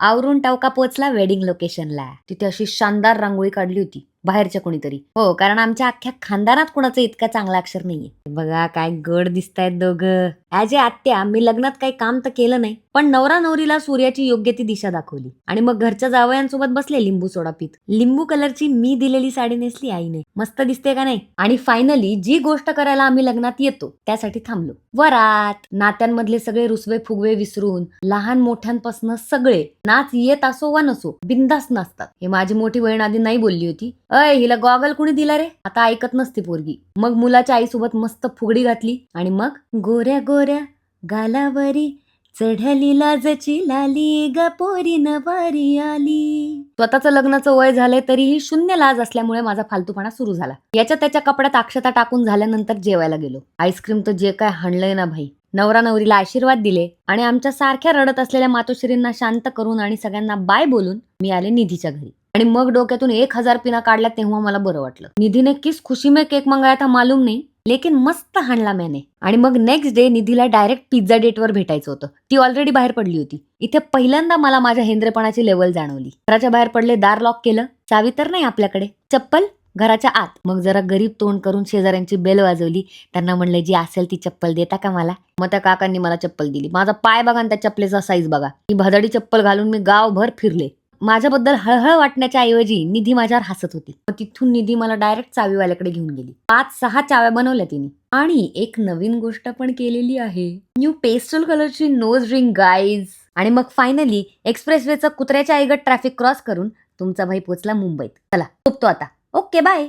आवरून टावका पोचला वेडिंग लोकेशनला. तिथे अशी शानदार रांगोळी काढली होती बाहेरच्या कोणीतरी. हो, कारण आमच्या अख्ख्या खानदानात कुणाचं इतका चांगला अक्षर नाहीये. बघा काय गड दिसतायत दोघं. ॲज ए आत्या मी लग्नात काही काम तर केलं नाही, पण नवरा नवरीला सूर्याची योग्य ती दिशा दाखवली. आणि मग घरच्या जावयांसोबत बसले लिंबू सोडा पीत. लिंबू कलरची मी दिलेली साडी नेसली आईने. मस्त दिसते का नाही? आणि फायनली जी गोष्ट करायला आम्ही लग्नात येतो त्यासाठी थांबलो. वरात. नात्यांमधले सगळे रुसवे फुगवे विसरून लहान मोठ्यांपासून सगळे नाच येत असो वा नसो बिंदास नाचतात. हे माझी मोठी बहीण आधी नाही बोलली होती. अय हिला गॉगल कुणी दिला रे? आता ऐकत नसते पोरगी. मग मुलाच्या आईसोबत मस्त फुगडी घातली आणि मग गोऱ्या गोऱ्या गालावरी चढली लाजची लाली ग पोरी नवारी आली. स्वतःचं लग्नाचं वय झालंय तरीही शून्य लाज असल्यामुळे माझा फालतूपणा सुरू झाला. याच्या त्याच्या कपड्यात अक्षता टाकून झाल्यानंतर जेवायला गेलो. आईस्क्रीम तर जे काय हाणलंय ना भाई. नवरा नवरीला आशीर्वाद दिले आणि आमच्या सारख्या रडत असलेल्या मातोश्रींना शांत करून आणि सगळ्यांना बाय बोलून मी आले निधीच्या घरी. आणि मग डोक्यातून 1000 पिना काढल्या तेव्हा मला बरं वाटलं. निधीने किस खुशी में केक मंगाया था मालूम नाही, लेकिन मस्त हाणला मैंने. आणि मग नेक्स्ट डे निधीला डायरेक्ट पिझ्झा डेटवर भेटायचं होतं. ती ऑलरेडी बाहेर पडली होती. इथे पहिल्यांदा मला माझ्या हेंद्रेपणाची लेवल जाणवली. घराच्या बाहेर पडले, दार लॉक केलं. चावी तर नाही आपल्याकडे. चप्पल घराच्या आत. मग जरा गरीब तोंड करून शेजाऱ्यांची बेल वाजवली. त्यांना म्हणलं जी असेल ती चप्पल देता का मला? मग त्या काकांनी मला चप्पल दिली. माझा पाय बघा आणि त्या चप्पलेचा साईज बघा. ही भदाडी चप्पल घालून मी गावभर फिरले. माझ्याबद्दल हळहळ वाटण्याच्या ऐवजी निधी माझ्यावर हसत होती. मग तिथून निधी मला डायरेक्ट चावीवाल्याकडे घेऊन गेली. 5-6 चाव्या बनवल्या तिने. आणि एक नवीन गोष्ट पण केलेली आहे. न्यू पेस्टल कलरची नोज रिंग गाईज. आणि मग फायनली एक्सप्रेसवेचं कुत्र्याच्या ऐगत ट्रॅफिक क्रॉस करून तुमचा भाई पोचला मुंबईत. चला झोपतो आता. Okay bye.